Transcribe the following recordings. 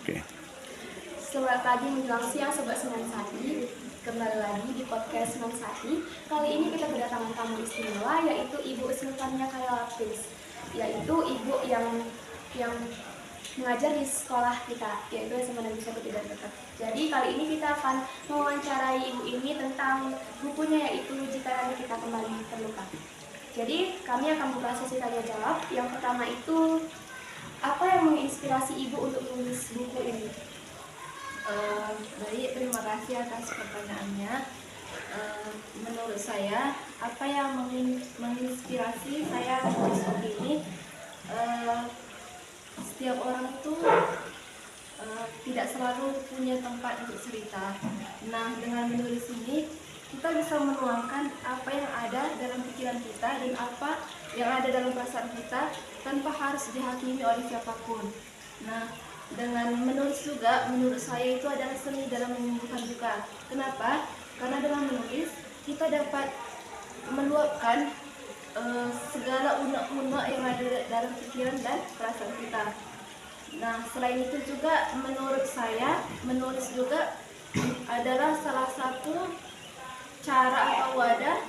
Oke. Selamat pagi menjelang siang Sobat Semen Sati. Kembali lagi di podcast Semen Sati. Kali ini kita kedatangan tamu istimewa, yaitu Ibu Sultania Kayalapis, yaitu ibu yang mengajar di sekolah kita, yaitu SMA Negeri 1 Tidak Dekat. Jadi kali ini kita akan mewawancarai ibu ini tentang bukunya, yaitu Jika Nanti Kita Kembali Terluka. Jadi kami akan buka sesi tanya jawab. Yang pertama itu, apa yang menginspirasi ibu untuk menulis buku ini? Baik, terima kasih atas pertanyaannya. Menurut saya, apa yang menginspirasi saya menulis buku ini, setiap orang itu tidak selalu punya tempat untuk cerita. Nah, dengan menulis ini, kita bisa menuangkan apa yang ada dalam pikiran kita dan apa yang ada dalam perasaan kita tanpa harus dihakimi oleh siapapun. Nah, dengan menulis juga, menurut saya itu adalah seni dalam menyembuhkan duka. Kenapa? Karena dengan menulis, kita dapat meluapkan segala unek-unek yang ada dalam pikiran dan perasaan kita. Nah, selain itu juga, menurut saya, menulis juga adalah salah satu cara atau wadah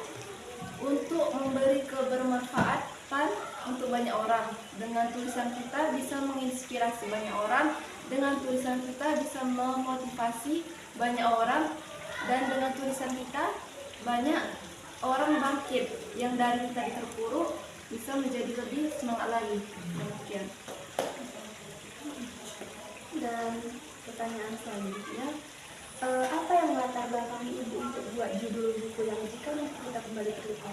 untuk memberi kebermanfaatan untuk banyak orang. Dengan tulisan kita bisa menginspirasi banyak orang, dengan tulisan kita bisa memotivasi banyak orang, dan dengan tulisan kita banyak orang bangkit yang dari tadi terpuruk bisa menjadi lebih semangat lagi. Demikian. Dan pertanyaan selanjutnya, apa yang melatar belakangi ibu untuk buat judul buku yang Jika Nanti Kita Kembali Terluka?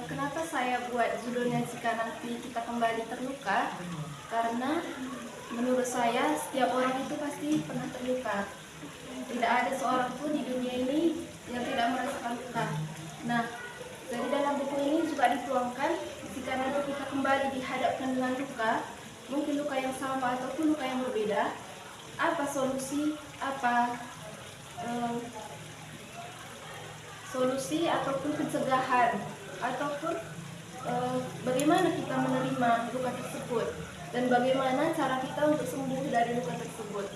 Kenapa saya buat judulnya Jika Nanti Kita Kembali Terluka? Karena menurut saya setiap orang itu pasti pernah terluka. Tidak ada seorang pun di dunia ini yang tidak merasakan luka. Nah, jadi dalam buku ini juga dituangkan, jika nanti kita kembali dihadapkan dengan luka, mungkin luka yang sama ataupun luka yang berbeda, apa solusi, solusi ataupun pencegahan, ataupun bagaimana kita menerima luka tersebut, dan bagaimana cara kita untuk sembuh dari luka tersebut.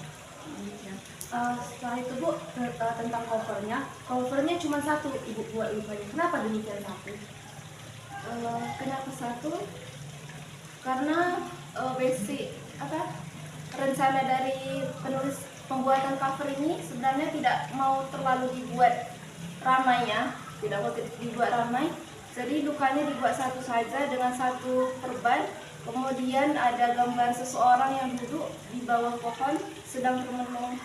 Setelah itu Bu, tentang covernya cuma satu ibu buat lukanya. Kenapa demikian satu? Kenapa satu? Karena basic rencana dari penulis pembuatan cover ini sebenarnya tidak mau terlalu dibuat ramai ya, tidak mau dibuat ramai. Jadi lukanya dibuat satu saja dengan satu perban. Kemudian ada gambar seseorang yang duduk di bawah pohon sedang termenung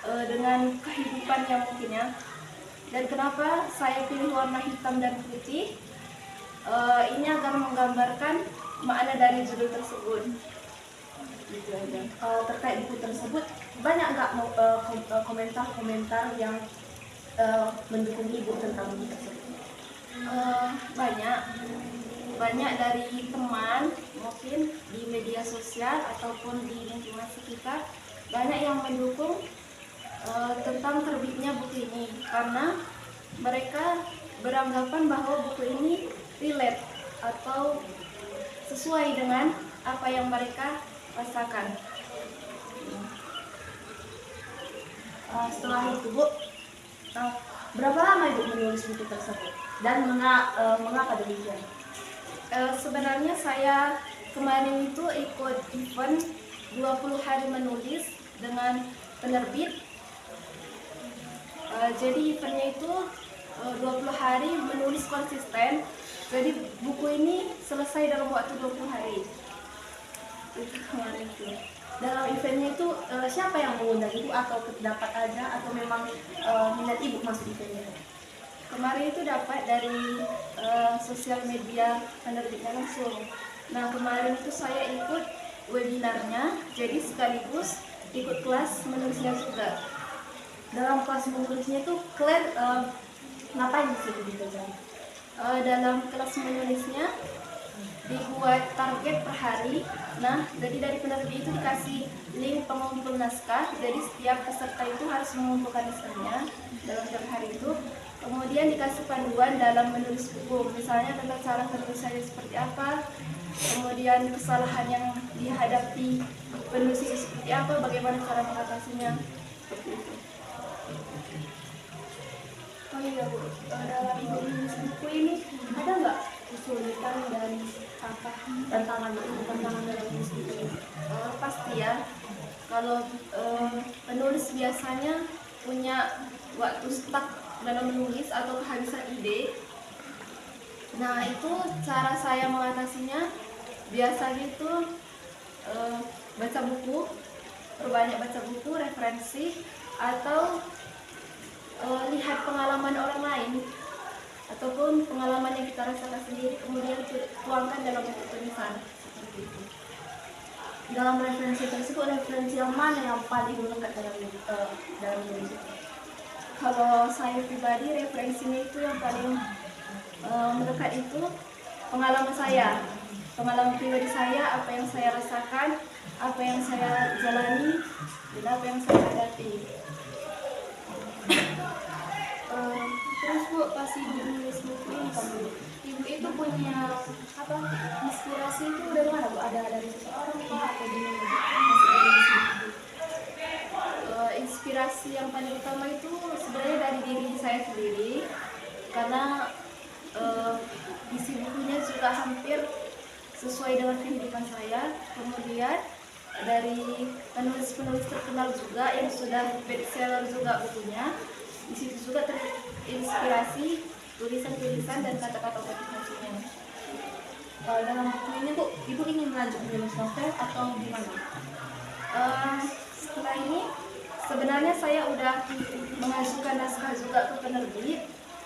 dengan kehidupannya mungkin ya. Dan kenapa saya pilih warna hitam dan putih? Ini agar menggambarkan makna dari judul tersebut. Gitu aja. Terkait buku tersebut, banyak nggak komentar-komentar yang mendukung ibu tentang buku tersebut? Banyak dari teman, mungkin di media sosial ataupun di lingkungan sekitar, banyak yang mendukung tentang terbitnya buku ini, karena mereka beranggapan bahwa buku ini relate atau sesuai dengan apa yang mereka rasakan. Setelah itu Bu, berapa lama ibu menulis buku tersebut dan mengapa demikian? Sebenarnya saya kemarin itu ikut event 20 hari menulis dengan penerbit. Jadi eventnya itu 20 hari menulis konsisten. Jadi buku ini selesai dalam waktu 20 hari. Itu kemarin itu. Dalam eventnya itu siapa yang mengundang ibu, atau dapat aja, atau memang minat ibu masuk eventnya? Kemarin itu dapat dari sosial media penerbitnya langsung. Nah, kemarin itu saya ikut webinarnya, jadi sekaligus ikut kelas menulisnya juga. Dalam kelas menulisnya itu ngapain sih gitu? Dalam kelas menulisnya dibuat target per hari. Nah, jadi dari penerbit itu dikasih link pengumpul naskah. Jadi setiap peserta itu harus mengumpulkan naskahnya dalam setiap hari itu. Kemudian dikasih panduan dalam menulis buku, misalnya tentang cara penulisannya seperti apa, kemudian kesalahan yang dihadapi penulis ini seperti apa, bagaimana cara mengatasinya, seperti itu. Oh iya Bu, dalam Ibu menulis buku ini ada nggak kesulitan dan apa tantangan dalam menulis buku ini? Pasti ya, kalau penulis biasanya punya waktu stuck dalam menulis atau kehabisan ide. Nah, itu cara saya mengatasinya biasanya itu baca buku, perbanyak baca buku, referensi, atau lihat pengalaman orang lain ataupun pengalaman yang kita rasakan sendiri kemudian tuangkan dalam bentuk tulisan, seperti itu. Dalam referensi tersebut, referensi yang mana yang paling melekat dalam menulis itu? Kalau saya pribadi, referensinya itu yang paling melekat itu pengalaman pribadi saya, apa yang saya rasakan, apa yang saya jalani, dan apa yang saya hadapi. Terus Bu, pas Ibu menulis buku ini kan Bu, Ibu itu punya apa inspirasi itu dari mana Bu? Ada dari seseorang atau gimana Bu? Inspirasi yang paling utama itu sebenarnya dari diri saya sendiri, karena isi bukunya juga hampir sesuai dengan kehidupan saya. Kemudian dari penulis-penulis terkenal juga yang sudah bestseller juga bukunya, di situ juga terinspirasi tulisan-tulisan dan kata-kata motivasinya. Dalam buku ini Bu, Ibu ingin melanjut menulis novel atau gimana? Setelah ini sebenarnya saya udah mengajukan naskah juga ke penerbit.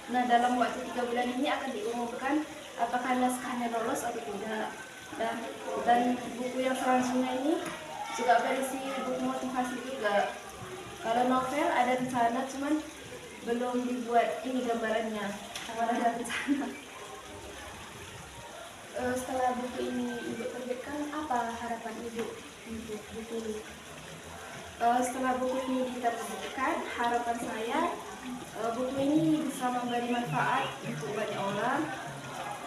Nah, dalam waktu 3 bulan ini akan diumumkan apakah naskahnya lolos atau tidak. Dan buku yang selanjutnya ini juga berisi buku motivasi juga. Kalau novel ada rencana, cuman belum dibuat ini gambarannya, sama ada rencana. Setelah buku ini Ibu terbitkan, apa harapan Ibu untuk buku ini? Setelah buku ini diterbitkan, harapan saya buku ini bisa memberi manfaat untuk banyak orang,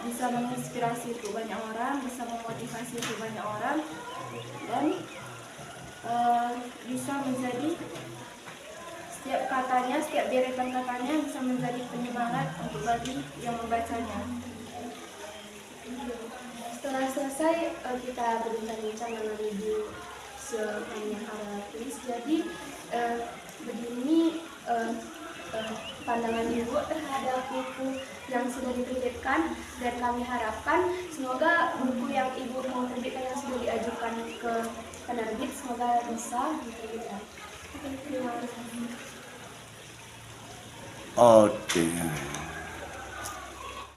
bisa menginspirasi untuk banyak orang, bisa memotivasi untuk banyak orang, dan bisa menjadi setiap katanya, setiap deretan katanya bisa menjadi penyemangat untuk bagi yang membacanya. Setelah selesai kita berbincang-bincang dengan Ibu sepanjang tulis, jadi begini pandangan Ibu terhadap buku yang sudah diterbitkan, dan kami harapkan semoga buku yang Ibu mau terbitkan yang sudah diajukan ke penerbit semoga bisa diterbitkan. Terima kasih. Oke.